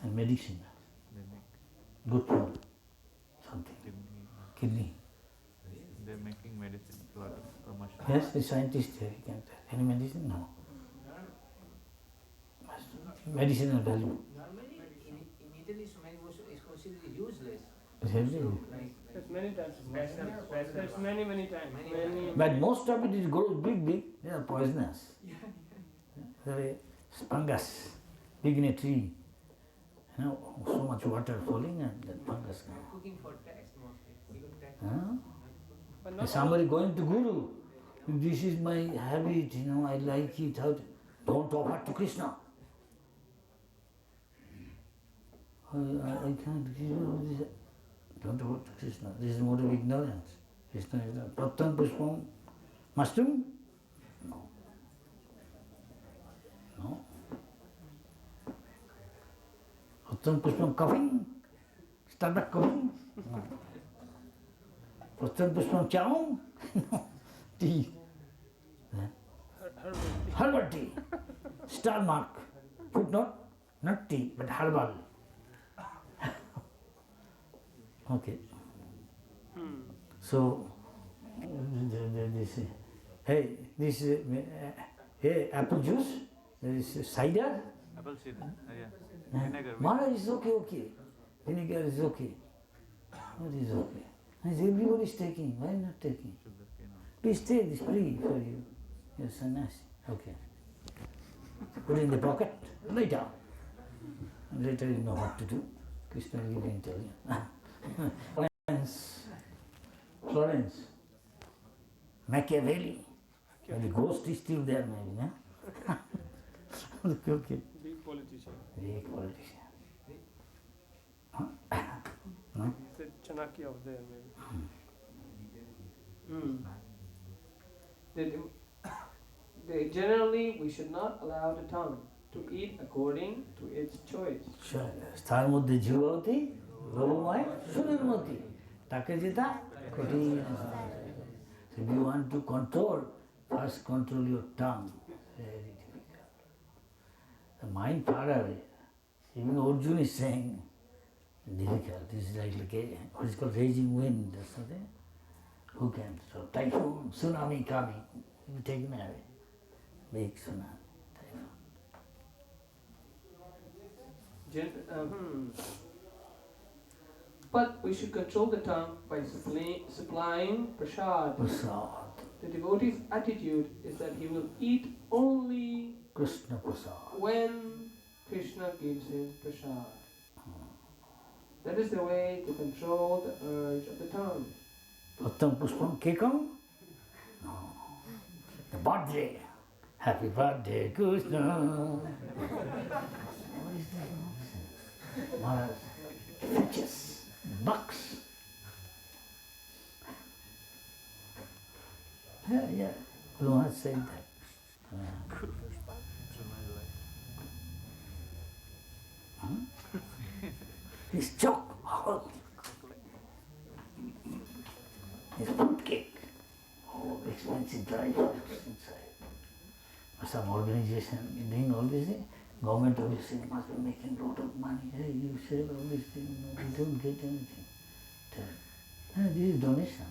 and medicine. They make. Good for something. Kidney. They're making medicine out of mushroom. Yes, the scientist there, he can tell. Any medicine? No. Medicinal value. Normally, in Italy, Swami is considered useless. Really? There's many types of special. There's many times. But most of it is grows big, they are poisonous. There is fungus, big in a tree. You know, so much water falling and that fungus comes. Cooking for tax mostly. Tax. Huh? Somebody going to Guru, this is my habit, you know, I like it. Don't offer to Krishna. I can't. Don't offer to Krishna. This is mode of ignorance. Krishna is not. Prattam pushpam mushroom? No. No. Prattam pushpam coughing? Start coughing? No. Prattam pushpam chow? No. Tea. Herbal tea. Star mark. Footnote. Not tea, but herbal. Okay. So, this, hey, this, hey, apple juice, this is cider. Apple cider, yeah. Vinegar. Maharaj is okay. Vinegar is okay. What is okay? Everybody is taking, why not taking? Sugar cane. Please take this free for you. You're sannyasi. Okay. Put it in the pocket, later. Later you know what to do. Krishna will give you intelligence. Florence, Machiavelli. The ghost is still there, maybe, no? Okay. Big politician. Big politician. Huh? No? The Chanakya of there, maybe. Generally, we should not allow the tongue to eat according to its choice. Star Muddhi Jivavati, Gavamai, Sunirmati. Takajita, Koti. So if you want to control, first control your tongue. Very difficult. The mind far away. Even Arjuna is saying, difficult. This is like a, what is called raging wind or something. Who can? So typhoon, tsunami coming, you take me away. Big tsunami, typhoon. But we should control the tongue by supplying prasad. Prasad. The devotee's attitude is that he will eat only Krishna prasad. When Krishna gives him prasad. That is the way to control the urge of the tongue. Prattam pushpam kekam? No. The birthday. Happy birthday, Krishna. What is that nonsense? Maharaj, fetches, bucks. Yeah. Guru Maharaj said that. His chalk, his fruit cake, expensive dry fruits inside. Some organization doing all this thing, government always saying must be making a lot of money. Hey, you sell all these things, no, we don't get anything. This is donation.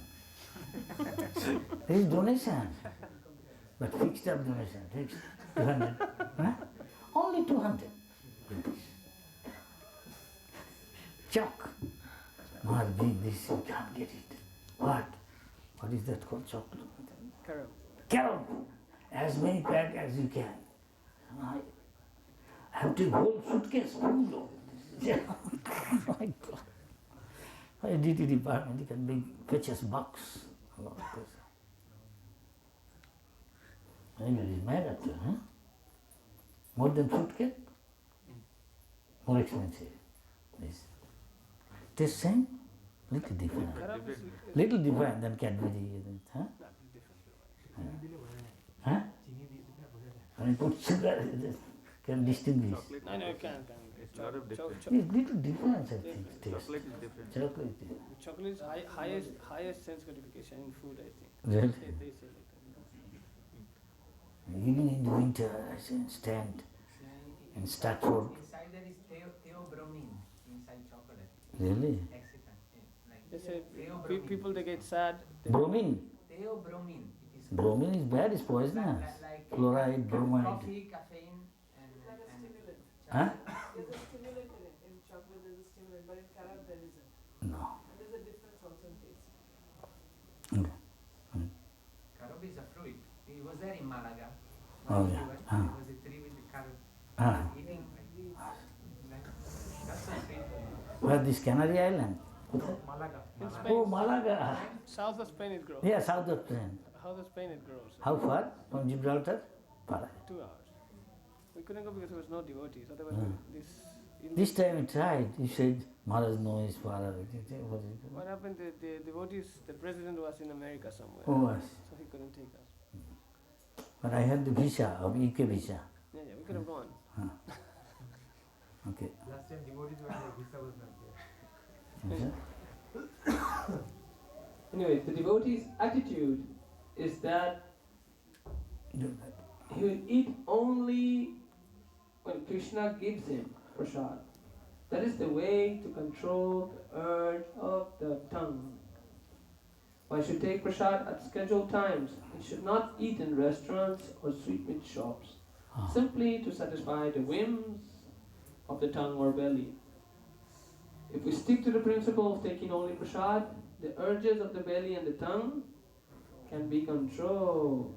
This is donation. But fixed up donation, fixed 200. Huh? Only 200 rupees. Chalk. Must be this, you can't get it. What? What is that called? Chocolate? Carom. As many pack as you can. I have to whole suitcase full of this. Oh my God. I did the department, you can make fetches bucks. Anybody is mad at you, huh? More than fruit cake? More expensive. This. Taste same? Little different. Little different than Cadbury, huh? Huh? When you put sugar, can distinguish. No, you can't. It's a lot of different. It's little difference, I think. Taste. Chocolate is different. Chocolate is different. Chocolate is highest sense gratification in food, I think. Really? They say like that. Even in the winter, I stand in Stratford. Inside there is Theo Brahma. Really? etc. Like They say theobromine. people they get sad. Bromine. Theobromine. It is Bromine is bad, it's poisonous. Fluoride, bromide. coffee, caffeine, and Huh? There's a stimulant in chocolate, there's a stimulant, but in carob there isn't. No. And there's a difference also in taste. Okay. carob is a fruit. He was there in Malaga. Oh, When he yeah. went, Ah. there was a tree with the carob. Ah. Eating that's so sweet. Where this Canary Island? Malaga. In Spain, Oh, Malaga. south of Spain it grows. Yeah, south of Spain. South of Spain it grows. How far from Gibraltar? Far. 2 hours. We couldn't go because there was no devotees. Otherwise, in This time we tried. He said, Maharaj, no, it's far away. what happened? The devotees, the president was in America somewhere, Oh, yes. so he couldn't take us. But I had the visa of UK visa. Yeah, we could have gone. Okay. Last time devotees were there, visa was not there. Okay. Anyway, the devotee's attitude is that he will eat only when Krishna gives him prasad. That is the way to control the urge of the tongue. One should take prasad at scheduled times and should not eat in restaurants or sweetmeat shops, simply to satisfy the whims of the tongue or belly. If we stick to the principle of taking only prasad, the urges of the belly and the tongue can be controlled.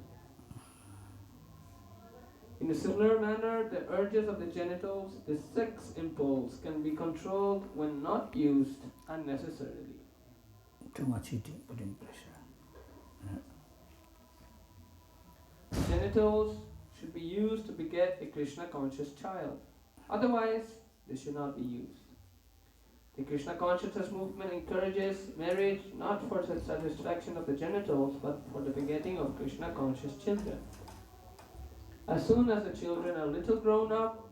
In a similar manner, the urges of the genitals, the sex impulse, can be controlled when not used unnecessarily. Too much eating, putting pressure. Genitals should be used to beget a Krishna-conscious child. Otherwise, they should not be used. The Krishna consciousness movement encourages marriage not for the satisfaction of the genitals, but for the begetting of Krishna conscious children. As soon as the children are little grown up,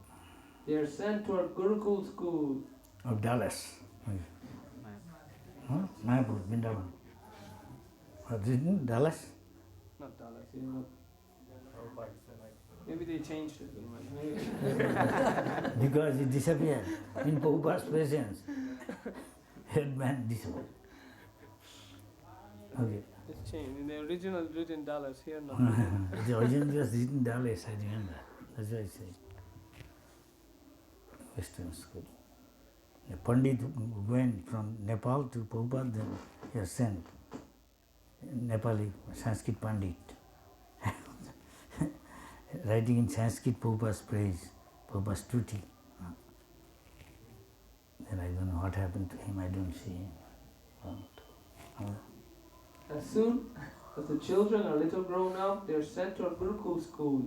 they are sent to a Gurukul school. Of Dallas. Huh? Mayapur, Vrindavan. What is it? Dallas? Not Dallas, maybe they changed it. Because it disappeared in Prabhupada's presence. Headman disappeared. Okay. It's changed. In the original written Dallas, here not. The original was written Dallas, I remember. That's why I say. Western school. A Pandit went from Nepal to Prabhupada, then he was sent. Nepali Sanskrit Pandit. Writing in Sanskrit Prabhupada's praise, Prabhupada's stuti. Then I don't know what happened to him, I don't see him. As soon as the children are little grown up, they are sent to a Gurukul school,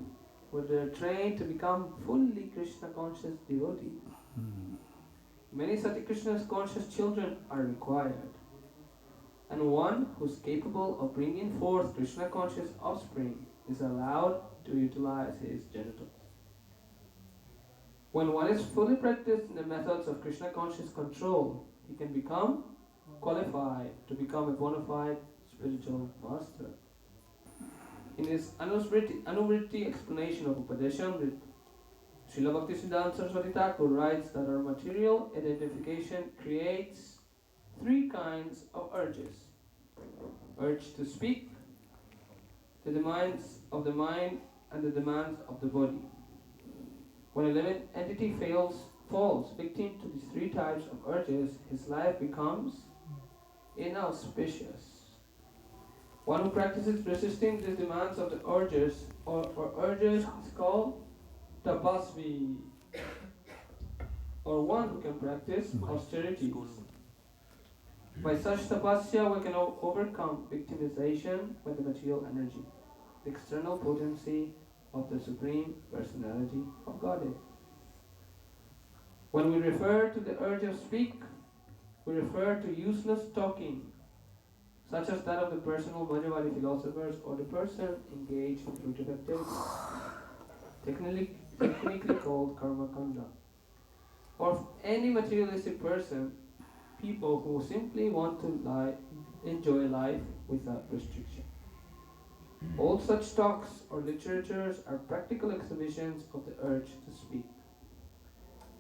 where they are trained to become fully Krishna conscious devotees. Many such Krishna conscious children are required, and one who is capable of bringing forth Krishna conscious offspring is allowed to utilize his genitals. When one is fully practiced in the methods of Krishna conscious control, he can become qualified to become a bona fide spiritual master. In his Anuvritti explanation of Upadeshamrita, Srila Bhaktisiddhanta Saraswati Thakur writes that our material identification creates 3 kinds of urges. Urge to speak, the demands of the mind, and the demands of the body. When a living entity falls victim to these 3 types of urges, his life becomes inauspicious. One who practices resisting the demands of the urges or urges is called tapasvi, or one who can practice austerities. By such tapasya, we can overcome victimization by the material energy, the external potency of the Supreme Personality of Godhead. When we refer to the urge of speak, we refer to useless talking, such as that of the personal Mayavadi philosophers or the person engaged in fruitive activity, technically called karma kanda, or any materialistic person, people who simply want to enjoy life without restriction. All such talks or literatures are practical exhibitions of the urge to speak.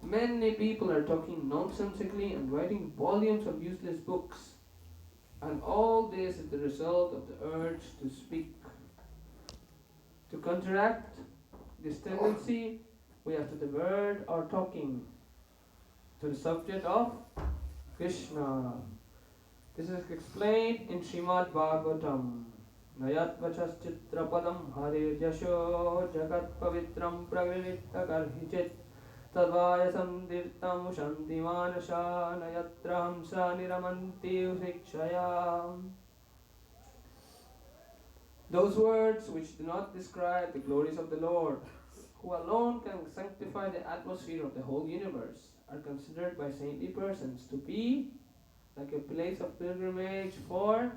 Many people are talking nonsensically and writing volumes of useless books, and all this is the result of the urge to speak. To counteract this tendency, we have to divert our talking to the subject of Krishna. This is explained in Srimad Bhagavatam. Nayat vachas chitrapadam harir yasho jagat pavitram pragrita karhichit tadvaya samdirtam shanti manasha nayatra hamsa niramanti usikshaya. Those words which do not describe the glories of the Lord, who alone can sanctify the atmosphere of the whole universe, are considered by saintly persons to be like a place of pilgrimage for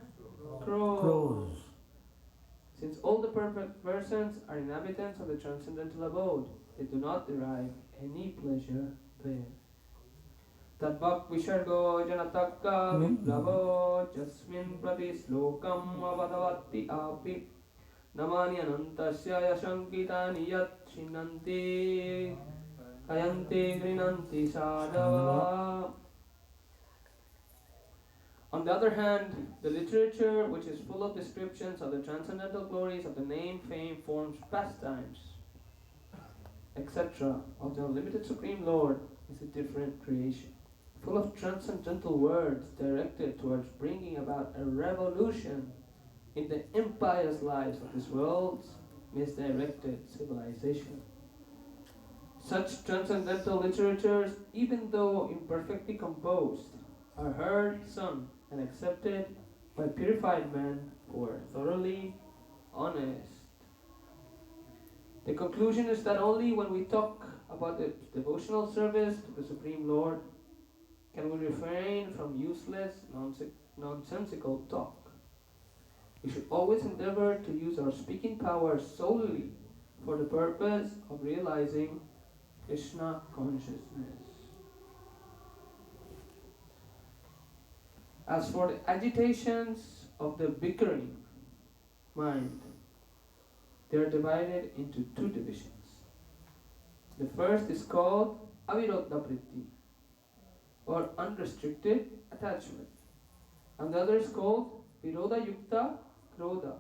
crows. Since all the perfect persons are inhabitants of the transcendental abode, they do not derive any pleasure there. Tadvak vishargo janatakka viplavo jasmin prati slokam avadavati api namani anantasya yashankitani yat shinanti kayanti grinanti sadava. On the other hand, the literature, which is full of descriptions of the transcendental glories of the name, fame, forms, pastimes, etc., of the unlimited Supreme Lord, is a different creation, full of transcendental words directed towards bringing about a revolution in the impious lives of this world's misdirected civilization. Such transcendental literatures, even though imperfectly composed, are heard, sung, and accepted by purified men who are thoroughly honest. The conclusion is that only when we talk about the devotional service to the Supreme Lord can we refrain from useless, nonsensical talk. We should always endeavor to use our speaking power solely for the purpose of realizing Krishna consciousness. As for the agitations of the bickering mind, they are divided into two divisions. The first is called avirodha vritti, or unrestricted attachment, and the other is called virodha yukta krodha,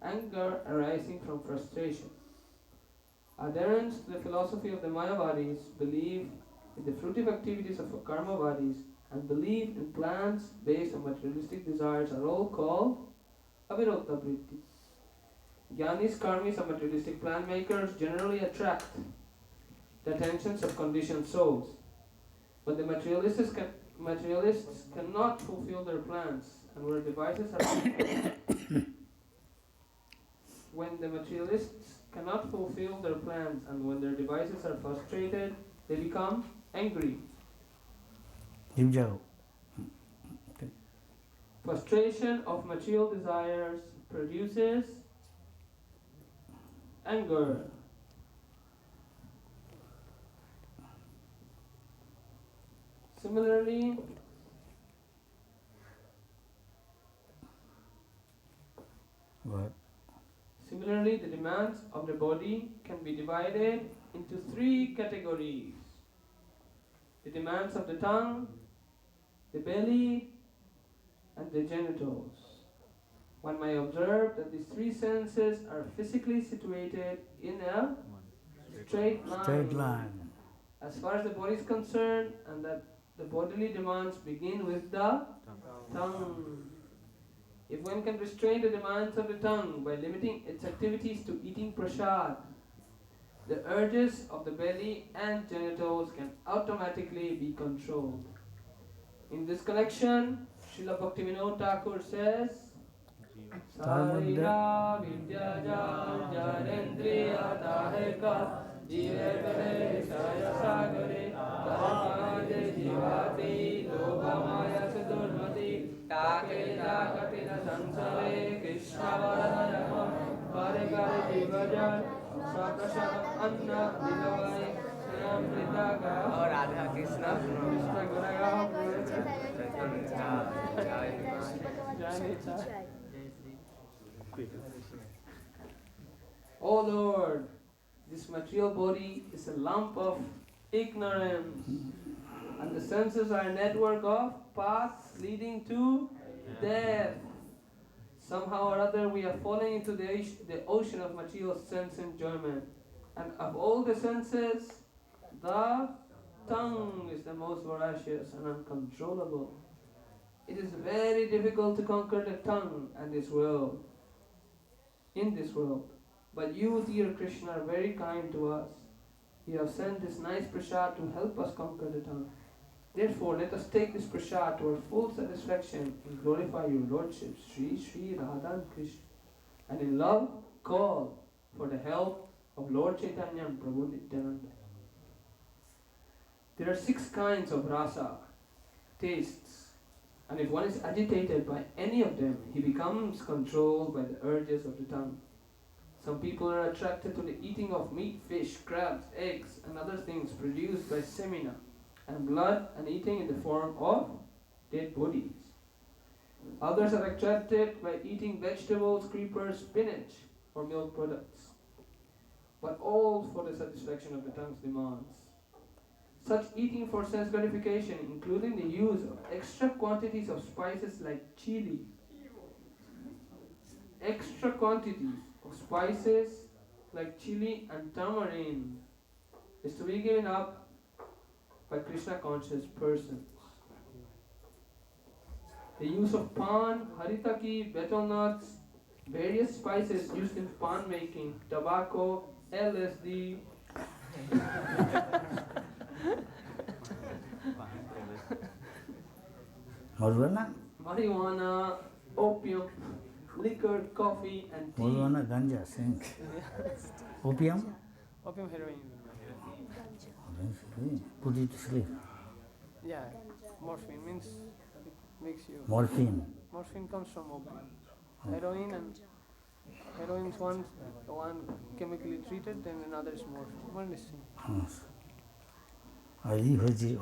anger arising from frustration. Adherents to the philosophy of the Mayavadis believe in the fruitive activities of Karmavadis and believe in plans based on materialistic desires are all called avirodha vritti. Jnanis, karmis, and materialistic plan makers generally attract the attentions of conditioned souls, but the materialists cannot fulfill their plans, and where devices are when the materialists cannot fulfill their plans and when their devices are frustrated, they become angry. Frustration of material desires produces anger. Similarly, the demands of the body can be divided into three categories. The demands of the tongue, the belly, and the genitals. One may observe that these three senses are physically situated in a straight line. As far as the body is concerned, and that the bodily demands begin with the tongue. If one can restrain the demands of the tongue by limiting its activities to eating prasad, the urges of the belly and genitals can automatically be controlled. In this connection, Srila Bhaktivinoda Thakur says, Sarira vidya jan janendriya taheka jive bale saya sagare tahmade jivati lobhamaya sadurmati take katina sansare Krishna varadayam pare kare jivajan sakasham anna nilavai Sriyam Pritaka Radha Krishna Oh Lord, this material body is a lump of ignorance. And the senses are a network of paths leading to death. Somehow or other we are falling into the ocean of material sense enjoyment. And of all the senses, the tongue is the most voracious and uncontrollable. It is very difficult to conquer the tongue and this world, in this world. But you, dear Krishna, are very kind to us. You have sent this nice prasad to help us conquer the tongue. Therefore, let us take this prasad to our full satisfaction and glorify your Lordship, Sri Sri Radha and Krishna. And in love, call for the help of Lord Chaitanya and Prabhu Nityananda. There are 6 kinds of rasa, tastes. And if one is agitated by any of them, he becomes controlled by the urges of the tongue. Some people are attracted to the eating of meat, fish, crabs, eggs, and other things produced by semina, and blood, and eating in the form of dead bodies. Others are attracted by eating vegetables, creepers, spinach, or milk products, but all for the satisfaction of the tongue's demands. Such eating for sense gratification, including the use of extra quantities of spices like chili, extra quantities of spices like chili and tamarind, is to be given up by Krishna conscious persons. The use of pan, haritaki, betel nuts, various spices used in pan making, tobacco, LSD, marijuana, opium, liquor, coffee, and tea. Marijuana, ganja, same. Opium? Opium, heroin. Put it to sleep. Yeah, morphine means it makes you. Morphine. Morphine comes from opium. Heroin is one chemically treated, and another is morphine. One is same.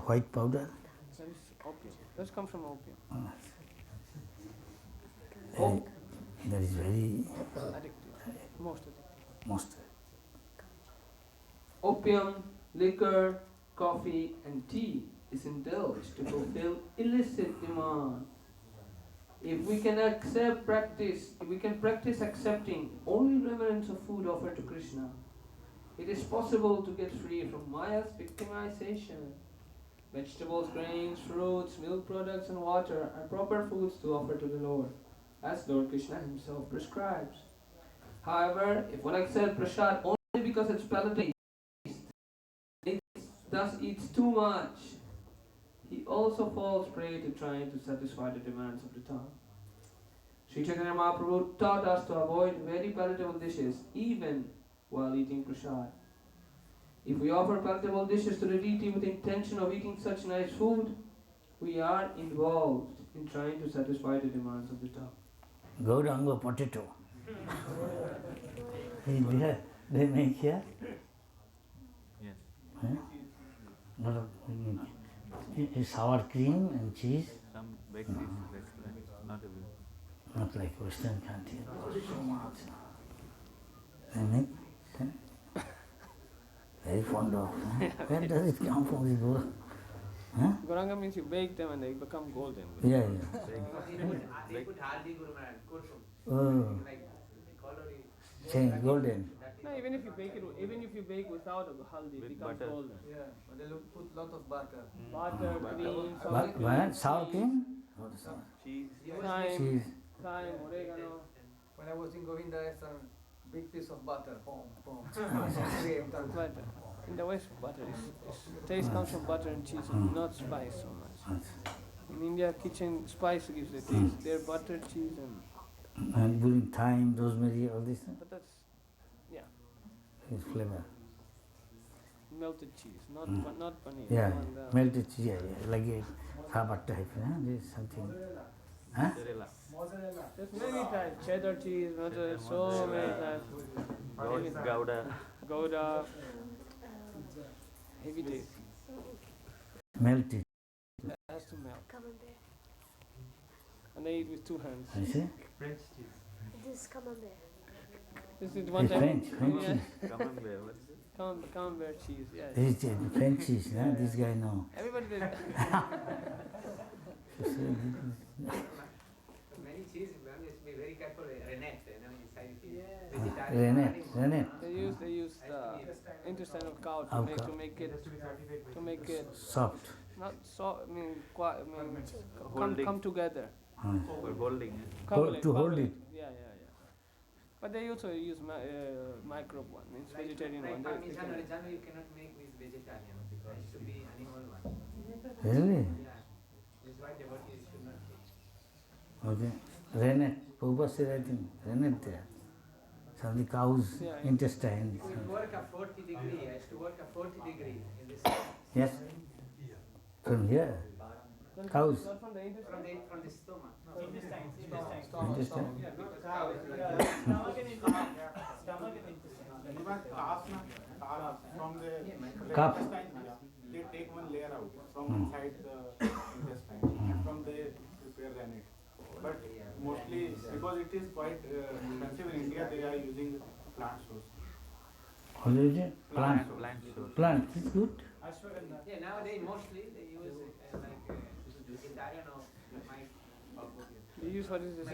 White powder? That is opium. That comes from opium. That is very Addictive. most. Opium, liquor, coffee, and tea is indulged to fulfill illicit demand. If we can practice accepting only remnants of food offered to Krishna, it is possible to get free from Maya's victimization. Vegetables, grains, fruits, milk products, and water are proper foods to offer to the Lord, as Lord Krishna himself prescribes. However, if one accepts prasad only because it's palatable, it thus eats too much, he also falls prey to trying to satisfy the demands of the tongue. Sri Chaitanya Mahaprabhu taught us to avoid very palatable dishes even while eating prasad. If we offer palatable dishes to the deity with the intention of eating such nice food, we are involved in trying to satisfy the demands of the tongue. Gauranga potato. They make here? Yes. Lot of sour cream and cheese. Some bakeries, restaurants, not everywhere. Not like Western country. So much. They make very fond of. Where does it come from, this Gauranga? Gauranga means you bake them and they become golden. Yeah. They put haldi Guru Maharaj, kursum. Oh, Like color it. change, golden. No, even if you bake without a haldi, it With becomes butter. golden. Yeah, but they put lot of butter. Butter, cream, What? Sour cream? Cheese. thyme, Cheese. oregano. When I was in Govinda, I saw a big piece of butter. But in the West, butter is taste comes from butter and cheese, not spice so much. In India, kitchen spice gives the taste. Their butter, cheese, And putting thyme, rosemary, all this. but that's His flavor. melted cheese, not paneer. Yeah, And, melted cheese, yeah. Like a rubber type, there's something. Huh? Mozzarella. there's many types. Cheddar cheese, mozzarella, so many types. Gouda, heavy taste. Melted. It has to melt. And they eat with 2 hands. You see? French cheese. This camembert. This is one It's time. French Yeah. cheese. Camembert, what is it? Camembert cheese, yes. This is French cheese, yeah? This guy no. Everybody did. Many cheese, one is be very careful. Rennet, inside it is Yes. vegetarian. Rennet. They use the intestine of cow Of to cow. make it Soft. not so. I mean, Holding. come together. For holding it. To hold it. Yeah. But they also use microbe one, means vegetarian one. They Parmesan can- Reggiano you cannot make with vegetarian because it should be animal one. Really? Yeah. This is why devotees should not take. Okay. Rennet. Prabhupada said, I think, rennet there. Some of the cow's Yeah. intestine. We work at 40 degree. I used to work at 40 degree in this. Yes? From here? Cows. Not from the intestine. From the stomach. Intestine? Yeah, because cow is like Stomach and intestine. From the Cup. intestine, they take one layer out from inside the intestine, and from there prepare rennet. But mostly because it is quite expensive in India, they are using plant source. What is it? Plant. Plant source. Plant. It's good. yeah. Nowadays mostly they use vegetarian or They use what is this?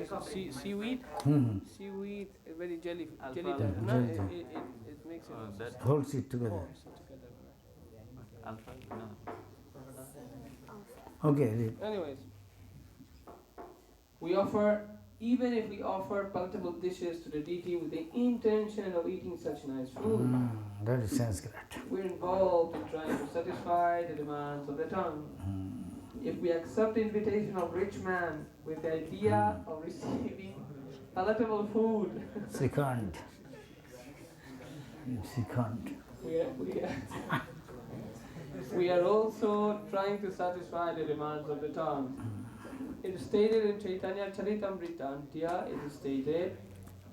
Seaweed. Hmm. Seaweed, very jelly Alpha. type. No, Jelly. it makes it. That Holds it together. holds it together. alpha. No. Okay. read. Anyways, even if we offer palatable dishes to the deity with the intention of eating such nice food, That is Sanskrit. we're involved in trying to satisfy the demands of the tongue. If we accept the invitation of rich man with the idea of receiving palatable food, Second. we are also trying to satisfy the demands of the tongue. It is stated in Chaitanya Charitamrita, it is stated,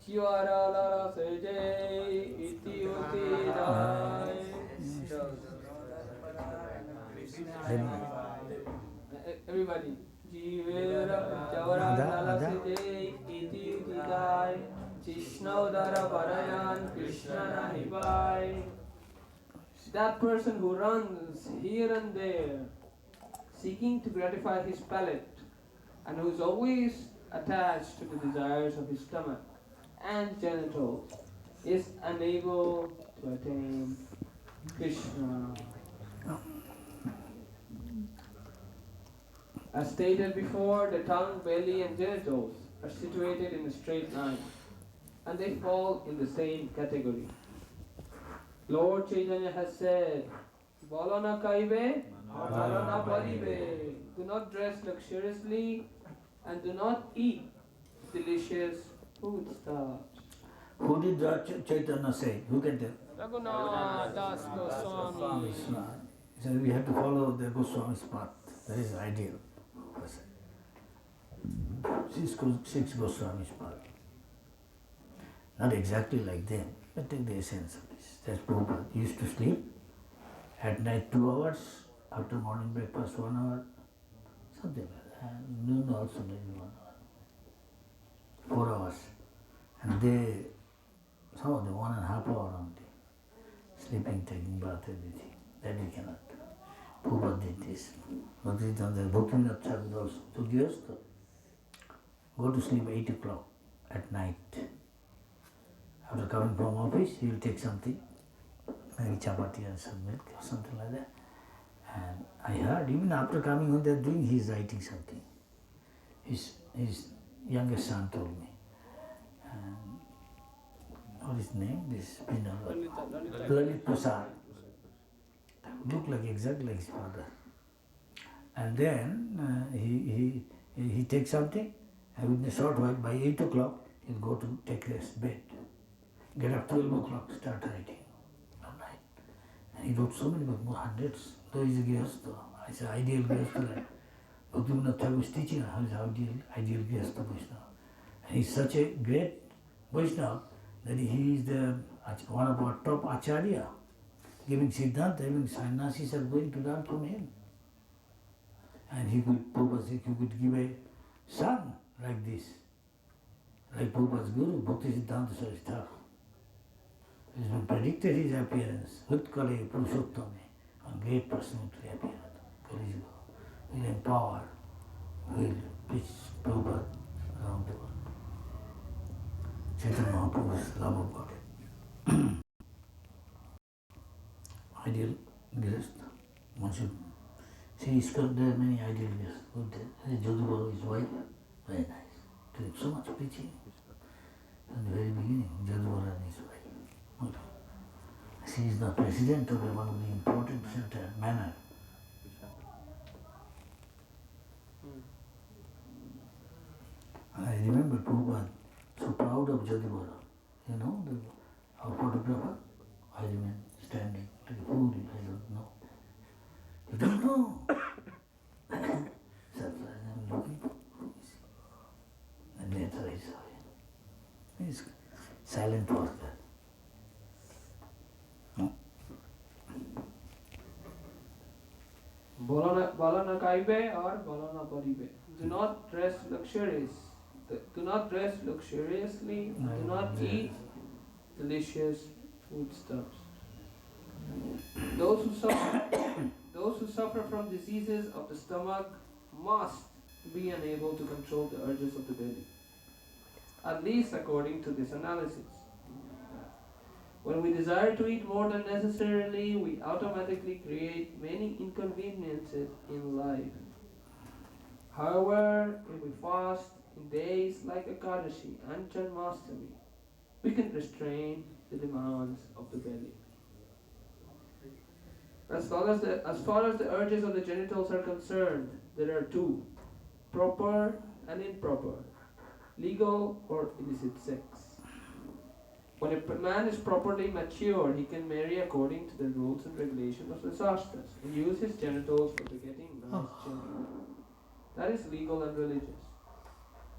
Chiyara lara seje iti utirai. Everybody. Jivera Javara lara seje iti utirai. Chishnodara Varayan Krishna Nibai. That person who runs here and there, seeking to gratify his palate, and who is always attached to the desires of his stomach and genitals, is unable to attain Krishna. As stated before, the tongue, belly and genitals are situated in a straight line, and they fall in the same category. Lord Chaitanya has said, Bolana kaive, bolana parive. Do not dress luxuriously and do not eat delicious food stuff. Who did that Chaitanya say? Who can tell? Raghunath Das Goswami. So we have to follow the Goswami's path. That is ideal. Six Goswami's path. Not exactly like them, but take the essence of this. That's Prabhupada. He used to sleep at night 2 hours, after morning breakfast 1 hour, something like that. And noon also maybe 1 hour. 4 hours. And they, some of them 1.5 hour only. Sleeping, taking bath, everything. That we cannot. Prabhupada did this. Bhaktivedanta, Bhaktivinoda Thakur also. So Gyahastha, go to sleep 8 o'clock at night. After coming from office, he will take something, maybe chapati and some milk or something like that. And I heard, even after coming home, they are doing, he is writing something. His youngest son told me. And what is his name? This Lalit Prasad. Looked like exactly like his father. And then he takes something, and within a short while, by 8 o'clock, he'll go to take his bed. Get up 12 o'clock, start writing all night. And he wrote so many books, more hundreds. Though he's a Grihastha, I say ideal Grihastha. Like Bhaktivinoda Thakur is teaching how is ideal Grihastha Vaishnava. And he's such a great Vaishnava that he is one of our top Acharya. Giving Siddhanta, even sannyasis are going to learn from him. And he could give a son like this, like Prabhupada's Guru, Bhakti Siddhanta Saraswati Thakur. It's been predicted his appearance. Hutkale Purushottame, a great personality appeared. Kali Yuga will empower, will preach Prabhupada around the world. Chaitanya Mahaprabhu's love of God. Ideal guest. One should see there are many ideal guests. Good there. Jodhpur, his wife, very nice. Doing so much preaching. From the very beginning, Jodhpur and his wife. Good. She is the president of one of the important center, manor. I remember Prabhupada so proud of Jodhpur. You know, our photographer? I remain standing like a fool, I don't know. You don't know? Surprised, I'm looking for who is he? And later I saw him. He's silent worker. No? Balana kaibe or balana paribe. Do not dress luxurious. Do not dress luxuriously. Do not eat delicious foodstuffs. Those who suffer from diseases of the stomach must be unable to control the urges of the belly, at least according to this analysis. When we desire to eat more than necessarily, we automatically create many inconveniences in life. However, if we fast in days like Ekadashi and Janmashtami, we can restrain the demands of the belly. As far as the urges of the genitals are concerned, there are two: proper and improper, legal or illicit sex. When a man is properly mature, he can marry according to the rules and regulations of the Shastras and use his genitals for begetting nice children. That is legal and religious.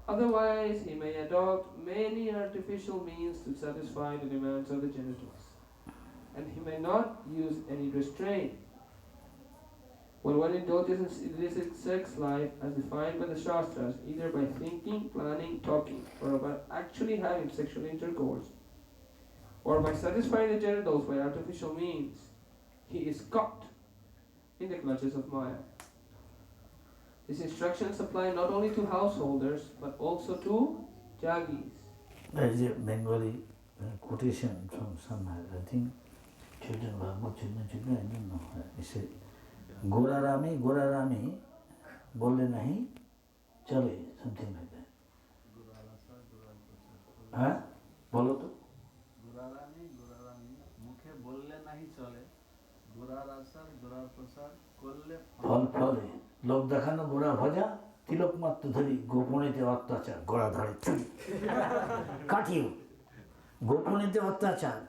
Otherwise, he may adopt many artificial means to satisfy the demands of the genitals, and he may not use any restraint. When one indulges in illicit sex life as defined by the Shastras, either by thinking, planning, talking, or by actually having sexual intercourse, or by satisfying the genitals by artificial means, he is caught in the clutches of Maya. These instructions apply not only to householders, but also to jagis. There is a Bengali quotation from somewhere, I think, children, I don't know. He said, Gora Rami, bole nahi, chale, something like that. Huh? Bolo to? Gurarani, mukhe bolle nahi chale. Gurarasar, Gurarprasar, kolle ফল ফলে লোক দেখানো গোড়া ভজা তিলক মাত্র ধরি গোপনেতে অত্যাচার গোড়া ধরে চুরি কাটিও গোপনেতে অত্যাচার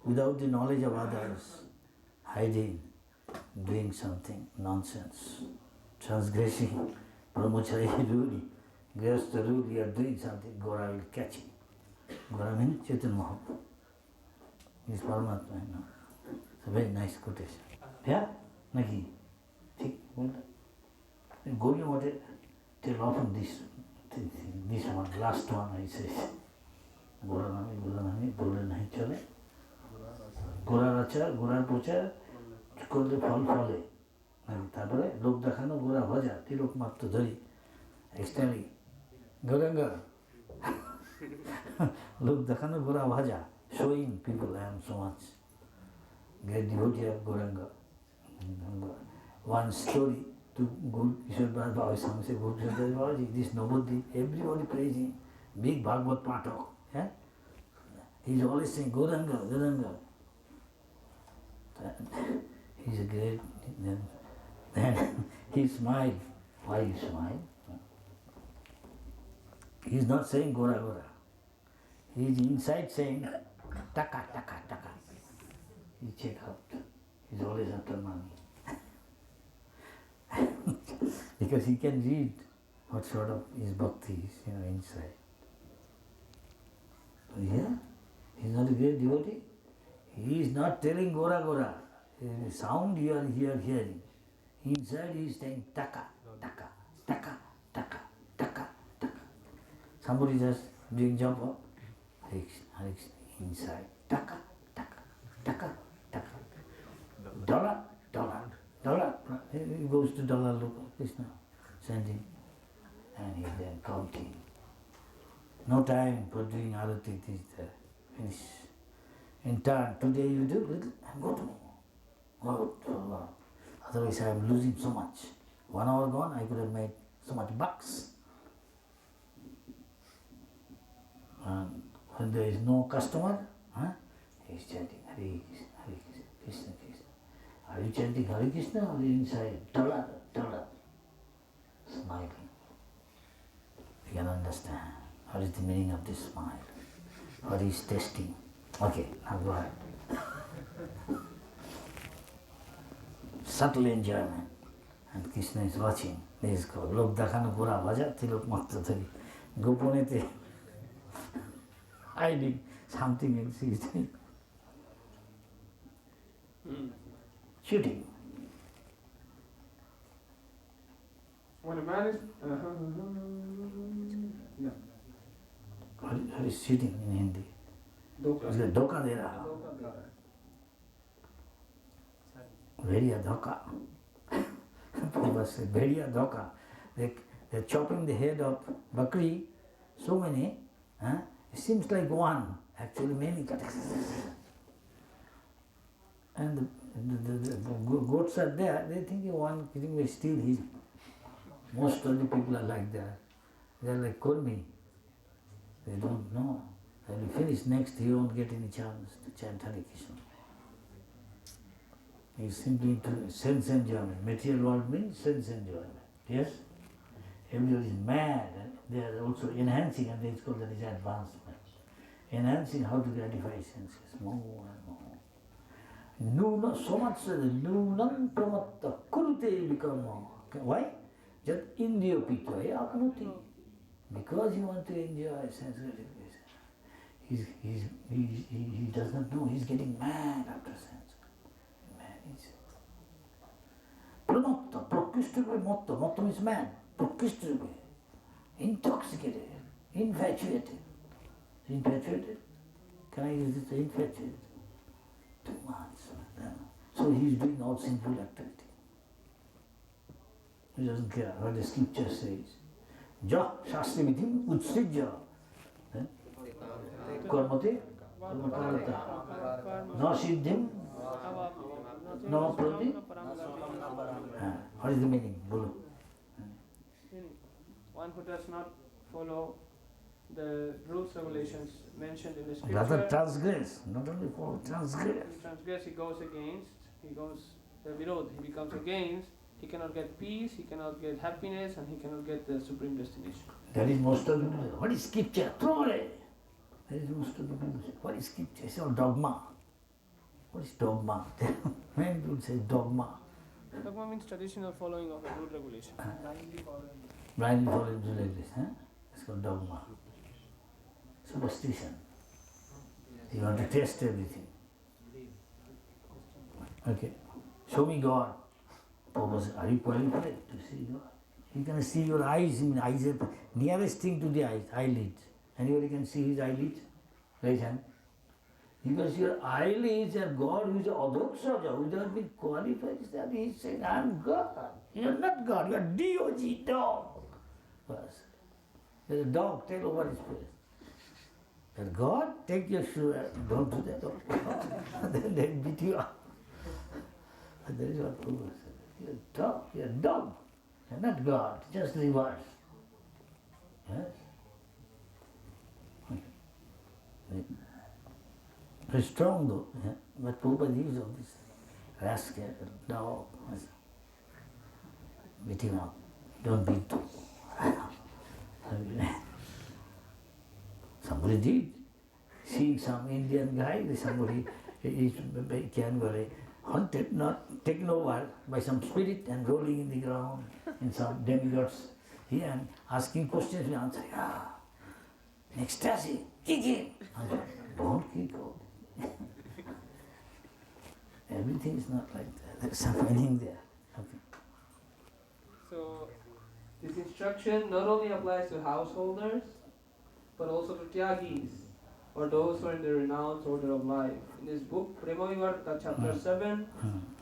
without the knowledge of others, hiding, doing something nonsense, transgressing brahmachari rule, grihastha rule, you are doing something, Gora will catch you. Gora means Chaitanya Mahaprabhu. He is Paramatma, you know. It's a very nice quotation. Yeah? Naki? ঠিক বলতে Gori wanted to tell often this one, last one I say. Gora nami, bole nahi chale. গোড়ার আচার গোড়ার প্রচার করলে ফল ফলে তারপরে লোক দেখানো গোড়া ভজা তিলক মাত্র ধরি এক্সটার্নি গোরাঙ্গা লোক দেখানো গোড়া ভাজা showing people I am so much great devotee of Gauranga. One story to Guru Kishore Baba Swami said, Guru Kishore Babaji, this nobody, everybody praising, big Bhagavad Pathak. Yeah? He is always saying Gauranga. He's a great, then he smiled. Why he smiled? He is not saying Gora. He is inside saying Taka. He check out. He's always after money. Because he can read what sort of his bhakti is, inside. Yeah? He's not a great devotee. He is not telling Gora. The sound you are hearing. Inside he is saying Taka. Somebody just doing jump up. Hare Krishna, inside. Taka. dollar, dollar, dollar. He goes to dollar, look, Krishna, sending, and he's then counting. No time for doing arati, this, that. Finish. In turn, today you do little, and go to God. Otherwise I am losing so much. 1 hour gone, I could have made so much bucks. And when there is no customer, he is chanting Hare Krishna, Hare Krishna, Krishna Krishna. Are you chanting Hare Krishna or are you inside? Dollar, dollar. Smiling. You can understand what is the meaning of this smile. What is testing. Okay, now go ahead. Subtle enjoyment. And Krishna is watching. This is called Lok Dakhana Pura Bhaja Tilok Makta Thari. Gopunete hiding something else he is doing. Shooting. When a man is What is shooting in Hindi? Doka. Doka de raha. Bhediya dhoka. Prabhupada said, Bhediya dhoka. They're chopping the head of Bakri, so many, it seems like one, actually many. And the goats are there, they think one will steal his. Most of the people are like that. They're like Kurmi. They don't know. When he finish next, he won't get any chance to chant Hare Krishna. He's simply into sense enjoyment. Material world means sense enjoyment. Yes? Everybody is mad. They are also enhancing, and it's called that is advancement. Enhancing how to gratify senses more and more. Nuna, so much so that Nunam Pramatta Kurute become more. Why? Just Indriya Pita Apnuti. Because you want to enjoy sense gratification. He does not know, he's getting mad after sense. Man is. Pramatta, Prakishtrube Motta. Motta means mad. Prakishtrube. Intoxicated. Infatuated. Infatuated? Can I use this? Infatuated. Too much. So he is doing all sinful activity. He doesn't care what the scripture says. Ja, Shastri Vidhim, Utsrijya. Karmate, Karmata. No Siddhim, no Prati. What is the meaning? Bolo. One who does not follow the rules, regulations mentioned in the scripture. Rather transgress, not only follow, transgress. He goes against, the virod, he becomes against, he cannot get peace, he cannot get happiness, and he cannot get the supreme destination. That is most of the people. What is scripture? Throw it. That is most of the people say. What is scripture? It's all dogma. What is dogma? Many people say dogma. Dogma means traditional following of a rule regulation. Blindly following rules like this. It's called dogma. Superstition. You want to test everything. Okay. Show me God. Papa said, are you qualified to see God? You can see your eyes. Eyes are nearest thing to the eyes, eyelids. Anybody can see his eyelids? Raise hand. You can see your eyelids are God who is Adhokshaja, who has been qualified. He is saying, I am God. You are not God, you are D-O-G, dog. First. There's a dog, take over his place. And God, take your shoe and don't do that. Then they beat you up. And that is what Prabhupada said. You're a dog. You're not God, just reverse. Yes? Okay. Very strong though, but Prabhupada used all this rascal, dog. Beat him up. Don't beat him. Somebody did. Seeing some Indian guy, somebody is hunted, not taken over by some spirit and rolling in the ground in some demigods here and asking questions and answering. Ecstasy, kick him. Don't kick him. Everything is not like that. There is some meaning there. Okay. So, this instruction not only applies to householders, but also to tyagis, or those who are in the renounced order of life. In this book, Prema Vivarta, chapter 7,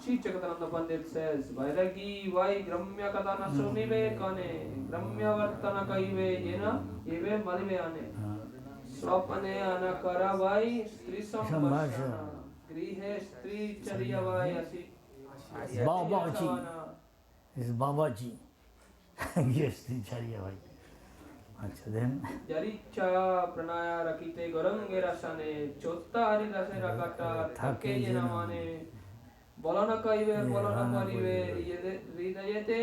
Sri Jagadananda Pandit says, Vairagi vai gramya katana sunive kane, gramya vartana kaive yena, eve malive ane. Swapane anakara vai, stri sambhashana, grihe stri charya vai asi. Babaji. This is Babaji. Yes, the Charya Vai. Then Jaricha pranaya rakite gorange rasane, chotta hari rase rakata, thake jena mane. Bolana kaive, bolana parive, hridayate,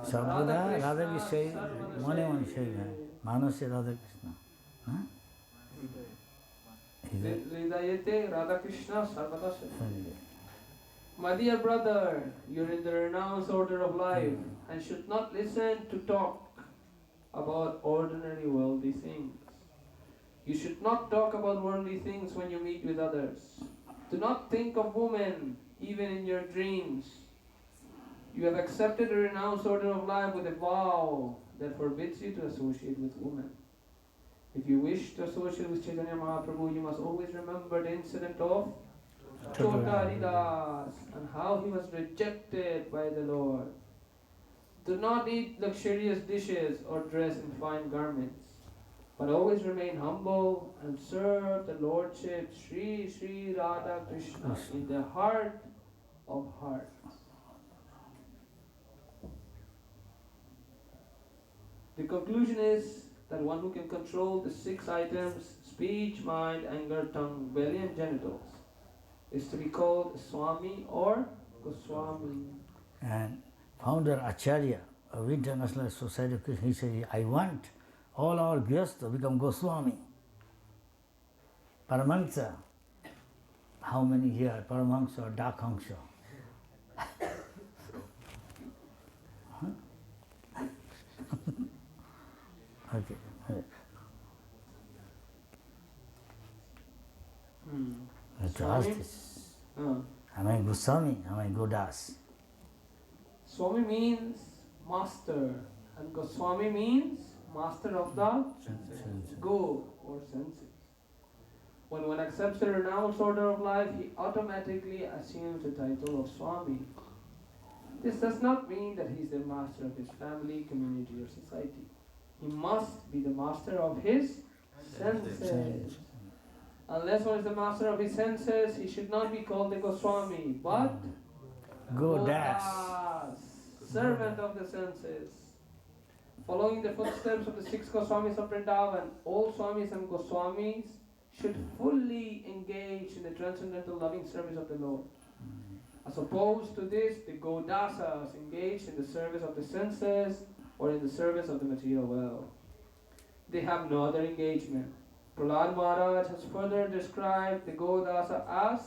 Sarvada Radha Krishna, Mane Shaiva, Manasya Radha Krishna. Hridayate, Radha Krishna, Sarvada Shaiva. My dear brother, you're in the renounced order of life and should not listen to talk about ordinary worldly things. You should not talk about worldly things when you meet with others. Do not think of women, even in your dreams. You have accepted a renounced order of life with a vow that forbids you to associate with women. If you wish to associate with Chaitanya Mahaprabhu, you must always remember the incident of Chota Haridas and how he was rejected by the Lord. Do not eat luxurious dishes or dress in fine garments, but always remain humble and serve the Lordship Sri Sri Radha Krishna in the heart of hearts. The conclusion is that one who can control the 6 items, speech, mind, anger, tongue, belly and genitals, is to be called Swami or Goswami. And founder Acharya of International Society of Krishna, he said, I want all our guests to become Goswami. Paramahansa. How many here? Paramahansa or Dakhangsha? Okay. I have to ask this. Am I Goswami? Am I Godas? Swami means master, and Goswami means master of the go or senses. When one accepts the renounced order of life, he automatically assumes the title of Swami. This does not mean that he is the master of his family, community, or society. He must be the master of his senses. Unless one is the master of his senses, he should not be called the Goswami, but Godas. Servant of the senses. Following the footsteps of the 6 Goswamis of Vrindavan, all Swamis and Goswamis should fully engage in the transcendental loving service of the Lord. As opposed to this, the Godasas engage in the service of the senses or in the service of the material world. They have no other engagement. Prahlad Maharaj has further described the Godasa as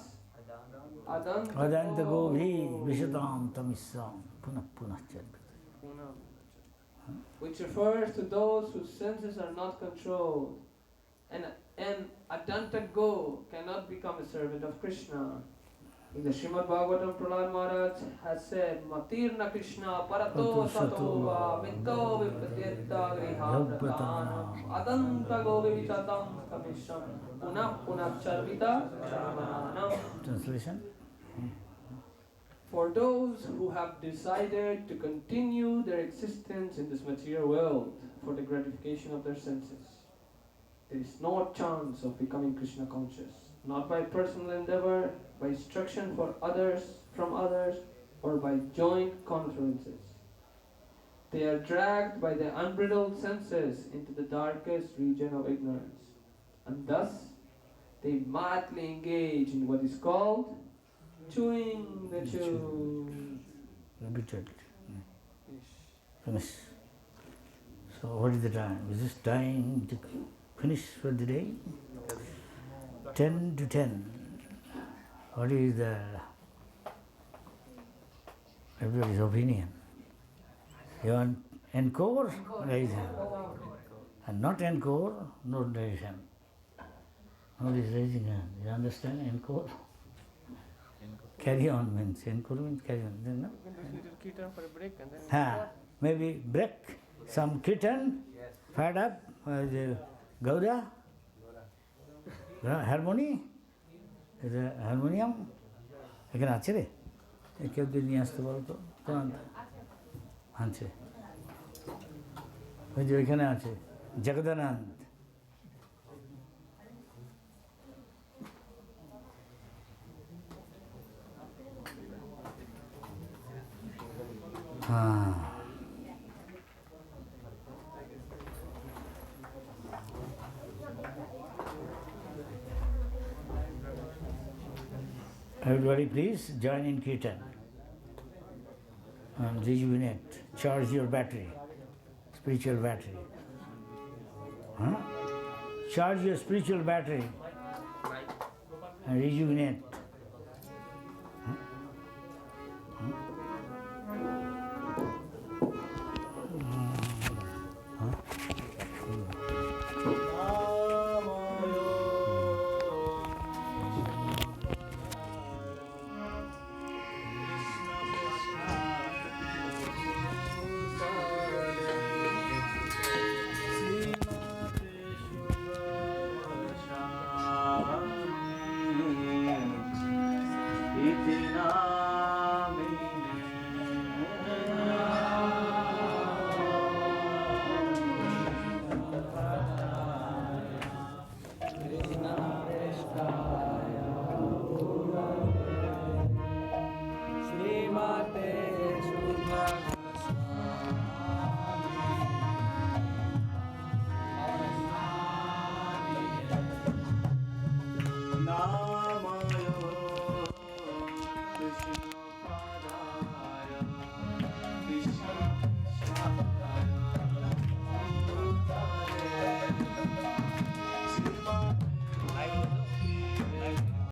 Adanta Govi Vishatam Tamisam Punah Punah Charvita. Which refers to those whose senses are not controlled. And Adanta Go cannot become a servant of Krishna. In the Srimad Bhagavatam, Prahlad Maharaj has said, Matirna Krishna Parato Satova Mito Vipratyetta Grihavratanam Adanta Govi Vishatam Kamisham Punah Punah Charvita Charvananam. Translation? For those who have decided to continue their existence in this material world for the gratification of their senses, there is no chance of becoming Krishna conscious, not by personal endeavor, by instruction from others, or by joint conferences. They are dragged by the unbridled senses into the darkest region of ignorance, and thus they madly engage in what is called chewing the chew. Repeatedly. Finish. So what is the time? Is this time to finish for the day? 10 to 10. What is the everybody's opinion? You want encore? Raise hand. And not encore, no raise hand. Nobody is raising hand. You understand encore? Carry on means, encore means carry on. Then, no? Kirtan for a break and then... Maybe break, some kirtan, fed up, Gauda, harmony, harmonium, you can answer it. কেউ দিয়ে নিয়ে আসতে পারো তো কোন আছে ওই যে ওইখানে আছে জগদানন্দ হ্যাঁ Everybody please join in Kirtan and rejuvenate, charge your battery, spiritual battery. Huh? Charge your spiritual battery and rejuvenate.